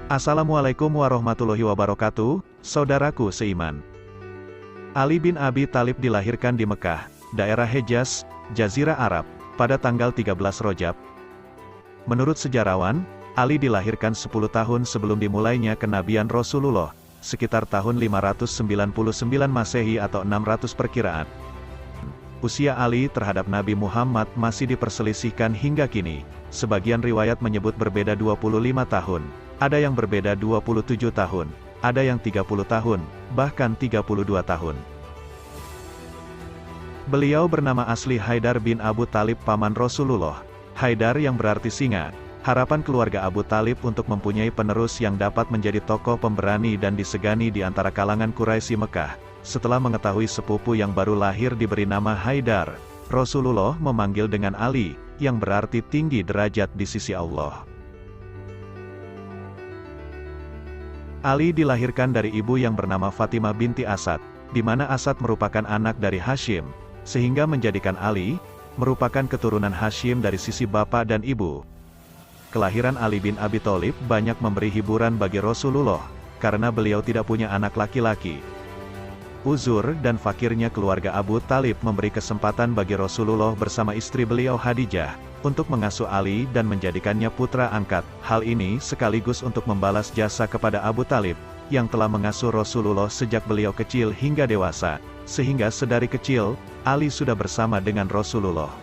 Assalamualaikum warahmatullahi wabarakatuh, saudaraku seiman. Ali bin Abi Thalib dilahirkan di Mekah, daerah Hejaz, Jazirah Arab, pada tanggal 13 Rajab. Menurut sejarawan, Ali dilahirkan 10 tahun sebelum dimulainya kenabian Rasulullah, sekitar tahun 599 Masehi atau 600 perkiraan. Usia Ali terhadap Nabi Muhammad masih diperselisihkan hingga kini. Sebagian riwayat menyebut berbeda 25 tahun, ada yang berbeda 27 tahun, ada yang 30 tahun, bahkan 32 tahun. Beliau bernama asli Haidar bin Abu Thalib, paman Rasulullah. Haidar yang berarti singa, harapan keluarga Abu Thalib untuk mempunyai penerus yang dapat menjadi tokoh pemberani dan disegani di antara kalangan Quraisy Mekah. Setelah mengetahui sepupu yang baru lahir diberi nama Haidar, Rasulullah memanggil dengan Ali, yang berarti tinggi derajat di sisi Allah. Ali dilahirkan dari ibu yang bernama Fatimah binti Asad, di mana Asad merupakan anak dari Hashim, sehingga menjadikan Ali merupakan keturunan Hashim dari sisi bapak dan ibu. Kelahiran Ali bin Abi Thalib banyak memberi hiburan bagi Rasulullah, karena beliau tidak punya anak laki-laki. Uzur dan fakirnya keluarga Abu Thalib memberi kesempatan bagi Rasulullah bersama istri beliau Khadijah, untuk mengasuh Ali dan menjadikannya putra angkat. Hal ini sekaligus untuk membalas jasa kepada Abu Thalib, yang telah mengasuh Rasulullah sejak beliau kecil hingga dewasa, sehingga sedari kecil, Ali sudah bersama dengan Rasulullah.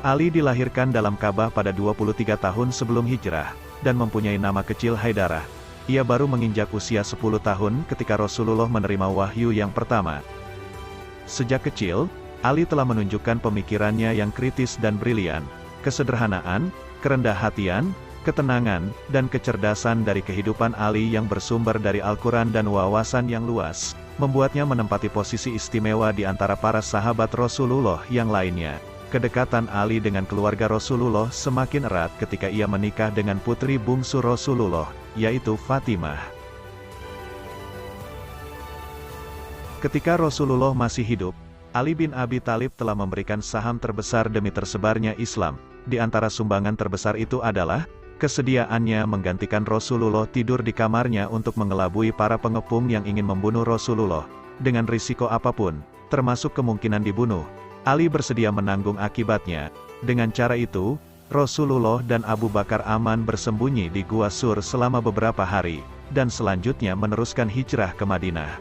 Ali dilahirkan dalam Ka'bah pada 23 tahun sebelum hijrah, dan mempunyai nama kecil Haidarah. Ia baru menginjak usia 10 tahun ketika Rasulullah menerima wahyu yang pertama. Sejak kecil, Ali telah menunjukkan pemikirannya yang kritis dan brilian, kesederhanaan, kerendah hatian, ketenangan, dan kecerdasan dari kehidupan Ali yang bersumber dari Al-Quran dan wawasan yang luas, membuatnya menempati posisi istimewa di antara para sahabat Rasulullah yang lainnya. Kedekatan Ali dengan keluarga Rasulullah semakin erat ketika ia menikah dengan putri bungsu Rasulullah, yaitu Fatimah. Ketika Rasulullah masih hidup, Ali bin Abi Thalib telah memberikan saham terbesar demi tersebarnya Islam. Di antara sumbangan terbesar itu adalah kesediaannya menggantikan Rasulullah tidur di kamarnya untuk mengelabui para pengepung yang ingin membunuh Rasulullah, dengan risiko apapun, termasuk kemungkinan dibunuh. Ali bersedia menanggung akibatnya. Dengan cara itu, Rasulullah dan Abu Bakar aman bersembunyi di Gua Sur selama beberapa hari, dan selanjutnya meneruskan hijrah ke Madinah.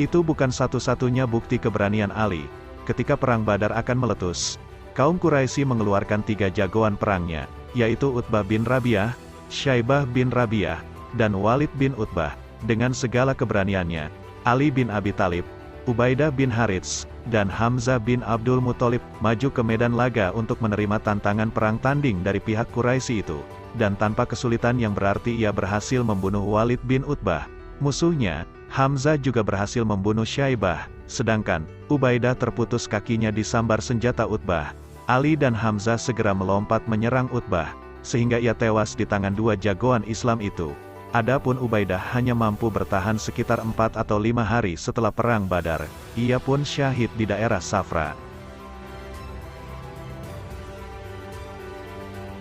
Itu bukan satu-satunya bukti keberanian Ali. Ketika Perang Badar akan meletus, kaum Quraisy mengeluarkan 3 jagoan perangnya, yaitu Utbah bin Rabi'ah, Syaibah bin Rabi'ah, dan Walid bin Utbah. Dengan segala keberaniannya, Ali bin Abi Thalib, Ubaidah bin Harits, dan Hamzah bin Abdul Muthalib maju ke medan laga untuk menerima tantangan perang tanding dari pihak Quraisy itu, dan tanpa kesulitan yang berarti ia berhasil membunuh Walid bin Utbah, musuhnya. Hamzah juga berhasil membunuh Syaibah, sedangkan Ubaidah terputus kakinya disambar senjata Utbah. Ali dan Hamzah segera melompat menyerang Utbah, sehingga ia tewas di tangan 2 jagoan Islam itu. Adapun Ubaidah hanya mampu bertahan sekitar 4 atau 5 hari setelah Perang Badar. Ia pun syahid di daerah Safra.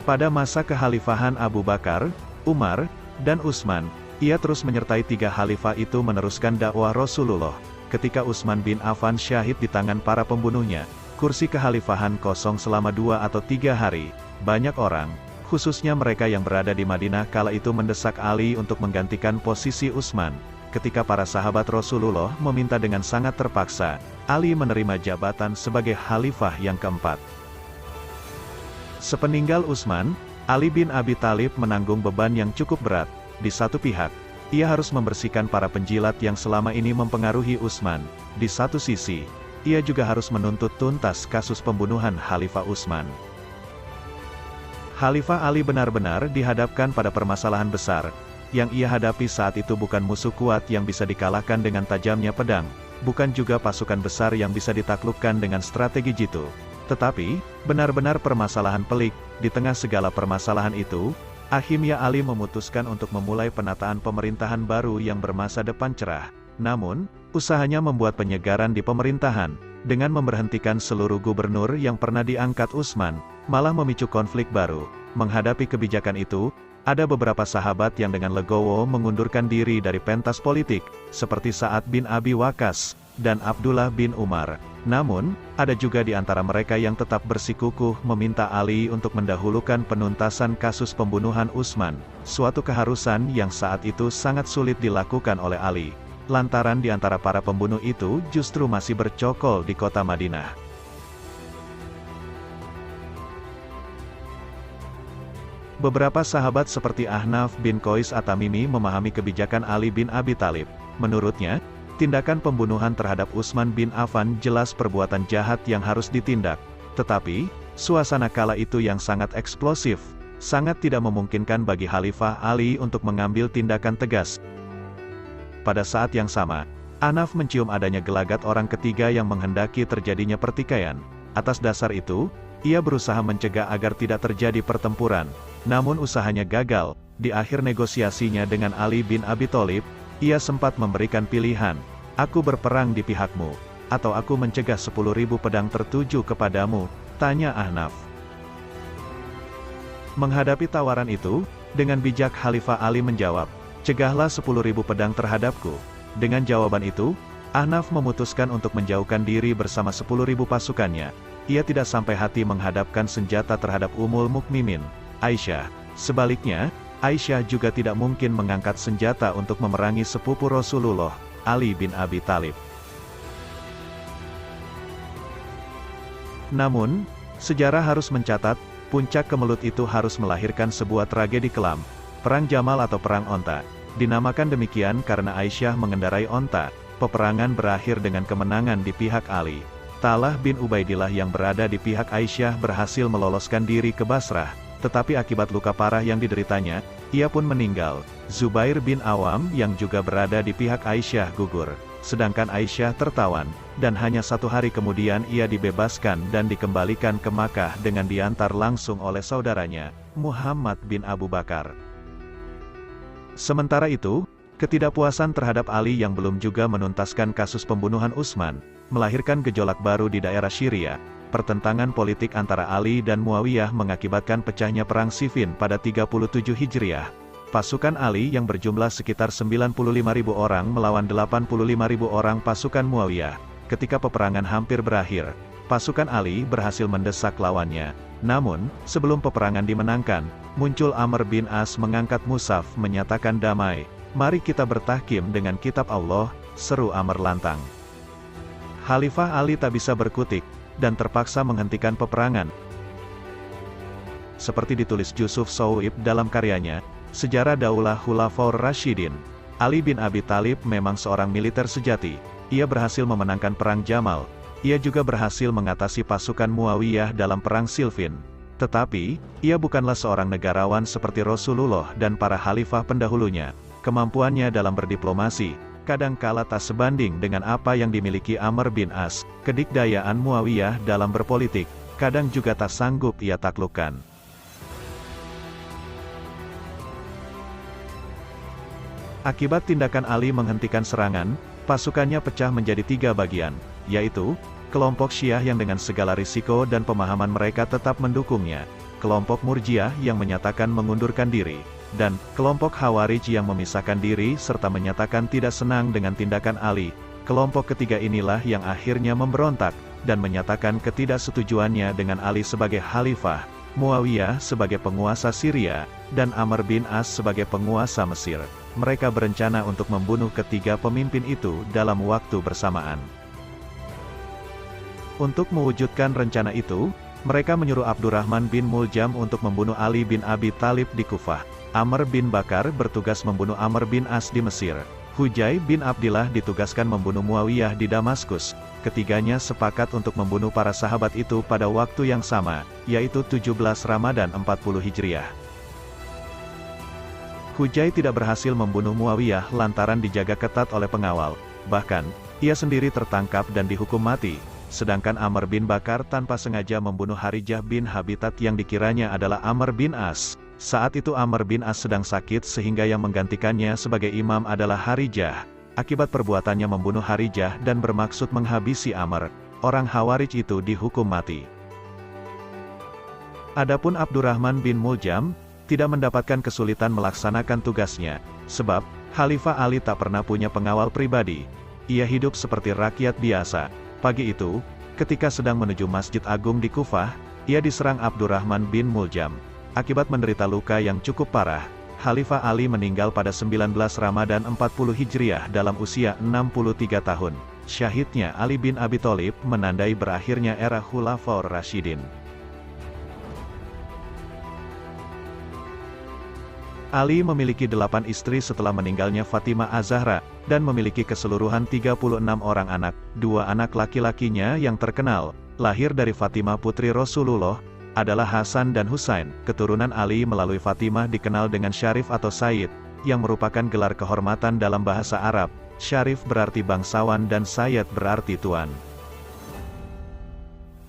Pada masa kekhalifahan Abu Bakar, Umar, dan Utsman, ia terus menyertai 3 khalifah itu meneruskan dakwah Rasulullah. Ketika Utsman bin Affan syahid di tangan para pembunuhnya, kursi kekhalifahan kosong selama 2 atau 3 hari. Banyak orang, khususnya mereka yang berada di Madinah kala itu mendesak Ali untuk menggantikan posisi Utsman. Ketika para sahabat Rasulullah meminta dengan sangat terpaksa, Ali menerima jabatan sebagai khalifah yang keempat. Sepeninggal Utsman, Ali bin Abi Thalib menanggung beban yang cukup berat. Di satu pihak, ia harus membersihkan para penjilat yang selama ini mempengaruhi Utsman. Di satu sisi, ia juga harus menuntut tuntas kasus pembunuhan Khalifah Utsman. Khalifah Ali benar-benar dihadapkan pada permasalahan besar. Yang ia hadapi saat itu bukan musuh kuat yang bisa dikalahkan dengan tajamnya pedang, bukan juga pasukan besar yang bisa ditaklukkan dengan strategi jitu. Tetapi, benar-benar permasalahan pelik. Di tengah segala permasalahan itu, akhirnya Ali memutuskan untuk memulai penataan pemerintahan baru yang bermasa depan cerah. Namun, usahanya membuat penyegaran di pemerintahan, dengan memberhentikan seluruh gubernur yang pernah diangkat Utsman, malah memicu konflik baru. Menghadapi kebijakan itu, ada beberapa sahabat yang dengan legowo mengundurkan diri dari pentas politik, seperti Sa'ad bin Abi Waqqas dan Abdullah bin Umar. Namun, ada juga di antara mereka yang tetap bersikukuh meminta Ali untuk mendahulukan penuntasan kasus pembunuhan Utsman, suatu keharusan yang saat itu sangat sulit dilakukan oleh Ali, lantaran di antara para pembunuh itu justru masih bercokol di kota Madinah. Beberapa sahabat seperti Ahnaf bin Qais At-Tamimi memahami kebijakan Ali bin Abi Thalib. Menurutnya, tindakan pembunuhan terhadap Utsman bin Affan jelas perbuatan jahat yang harus ditindak. Tetapi, suasana kala itu yang sangat eksplosif, sangat tidak memungkinkan bagi Khalifah Ali untuk mengambil tindakan tegas. Pada saat yang sama, Ahnaf mencium adanya gelagat orang ketiga yang menghendaki terjadinya pertikaian. Atas dasar itu, ia berusaha mencegah agar tidak terjadi pertempuran. Namun usahanya gagal. Di akhir negosiasinya dengan Ali bin Abi Thalib, ia sempat memberikan pilihan, "Aku berperang di pihakmu, atau aku mencegah 10.000 pedang tertuju kepadamu?" tanya Ahnaf. Menghadapi tawaran itu, dengan bijak Khalifah Ali menjawab, "Cegahlah 10.000 pedang terhadapku." Dengan jawaban itu, Ahnaf memutuskan untuk menjauhkan diri bersama 10.000 pasukannya. Ia tidak sampai hati menghadapkan senjata terhadap Ummul Mukminin, Aisyah. Sebaliknya, Aisyah juga tidak mungkin mengangkat senjata untuk memerangi sepupu Rasulullah, Ali bin Abi Thalib. Namun, sejarah harus mencatat, puncak kemelut itu harus melahirkan sebuah tragedi kelam, Perang Jamal atau Perang Onta. Dinamakan demikian karena Aisyah mengendarai onta. Peperangan berakhir dengan kemenangan di pihak Ali. Talha bin Ubaidillah yang berada di pihak Aisyah berhasil meloloskan diri ke Basrah, tetapi akibat luka parah yang dideritanya, ia pun meninggal. Zubair bin Awam yang juga berada di pihak Aisyah gugur, sedangkan Aisyah tertawan, dan hanya 1 hari kemudian ia dibebaskan dan dikembalikan ke Makkah dengan diantar langsung oleh saudaranya, Muhammad bin Abu Bakar. Sementara itu, ketidakpuasan terhadap Ali yang belum juga menuntaskan kasus pembunuhan Utsman, melahirkan gejolak baru di daerah Syria. Pertentangan politik antara Ali dan Muawiyah mengakibatkan pecahnya Perang Siffin pada 37 Hijriah. Pasukan Ali yang berjumlah sekitar 95.000 orang melawan 85.000 orang pasukan Muawiyah. Ketika peperangan hampir berakhir, pasukan Ali berhasil mendesak lawannya. Namun, sebelum peperangan dimenangkan, muncul Amr bin As mengangkat mushaf menyatakan damai. "Mari kita bertahkim dengan kitab Allah," seru Amr lantang. Khalifah Ali tak bisa berkutik, dan terpaksa menghentikan peperangan. Seperti ditulis Yusuf Shawib dalam karyanya, Sejarah Daulah Khulafaur Rasyidin, Ali bin Abi Thalib memang seorang militer sejati. Ia berhasil memenangkan Perang Jamal. Ia juga berhasil mengatasi pasukan Muawiyah dalam Perang Siffin. Tetapi, ia bukanlah seorang negarawan seperti Rasulullah dan para khalifah pendahulunya. Kemampuannya dalam berdiplomasi kadangkala tak sebanding dengan apa yang dimiliki Amr bin As. Kedikdayaan Muawiyah dalam berpolitik kadang juga tak sanggup ia taklukkan. Akibat tindakan Ali menghentikan serangan, pasukannya pecah menjadi 3 bagian, yaitu kelompok Syiah yang dengan segala risiko dan pemahaman mereka tetap mendukungnya, kelompok Murji'ah yang menyatakan mengundurkan diri, dan kelompok Khawarij yang memisahkan diri serta menyatakan tidak senang dengan tindakan Ali. Kelompok ketiga inilah yang akhirnya memberontak dan menyatakan ketidaksetujuannya dengan Ali sebagai khalifah, Muawiyah sebagai penguasa Syria, dan Amr bin As sebagai penguasa Mesir. Mereka berencana untuk membunuh ketiga pemimpin itu dalam waktu bersamaan. Untuk mewujudkan rencana itu, mereka menyuruh Abdurrahman bin Muljam untuk membunuh Ali bin Abi Thalib di Kufah. Amr bin Bakar bertugas membunuh Amr bin As di Mesir. Hujai bin Abdillah ditugaskan membunuh Muawiyah di Damaskus. Ketiganya sepakat untuk membunuh para sahabat itu pada waktu yang sama, yaitu 17 Ramadan 40 Hijriah. Hujai tidak berhasil membunuh Muawiyah lantaran dijaga ketat oleh pengawal. Bahkan, ia sendiri tertangkap dan dihukum mati. Sedangkan Amr bin Bakar tanpa sengaja membunuh Harijah bin Habitat yang dikiranya adalah Amr bin As. Saat itu Amr bin As sedang sakit sehingga yang menggantikannya sebagai imam adalah Harijah. Akibat perbuatannya membunuh Harijah dan bermaksud menghabisi Amr, orang Khawarij itu dihukum mati. Adapun Abdurrahman bin Muljam, tidak mendapatkan kesulitan melaksanakan tugasnya, sebab, Khalifah Ali tak pernah punya pengawal pribadi. Ia hidup seperti rakyat biasa. Pagi itu, ketika sedang menuju Masjid Agung di Kufah, ia diserang Abdurrahman bin Muljam. Akibat menderita luka yang cukup parah, Khalifah Ali meninggal pada 19 Ramadan 40 Hijriah dalam usia 63 tahun. Syahidnya Ali bin Abi Thalib menandai berakhirnya era Khulafaur Rasyidin. Ali memiliki 8 istri setelah meninggalnya Fatimah Az-Zahra, dan memiliki keseluruhan 36 orang anak. 2 anak laki-lakinya yang terkenal, lahir dari Fatimah putri Rasulullah, adalah Hasan dan Husain. Keturunan Ali melalui Fatimah dikenal dengan Syarif atau Sayyid, yang merupakan gelar kehormatan dalam bahasa Arab. Syarif berarti bangsawan dan Sayyid berarti tuan.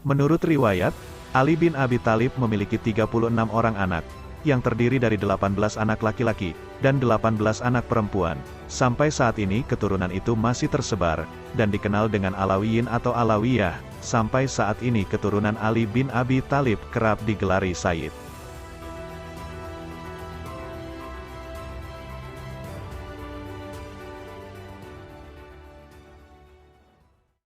Menurut riwayat, Ali bin Abi Thalib memiliki 36 orang anak, yang terdiri dari 18 anak laki-laki, dan 18 anak perempuan. Sampai saat ini keturunan itu masih tersebar, dan dikenal dengan Alawiyin atau Alawiyah. Sampai saat ini keturunan Ali bin Abi Thalib kerap digelari Sayyid.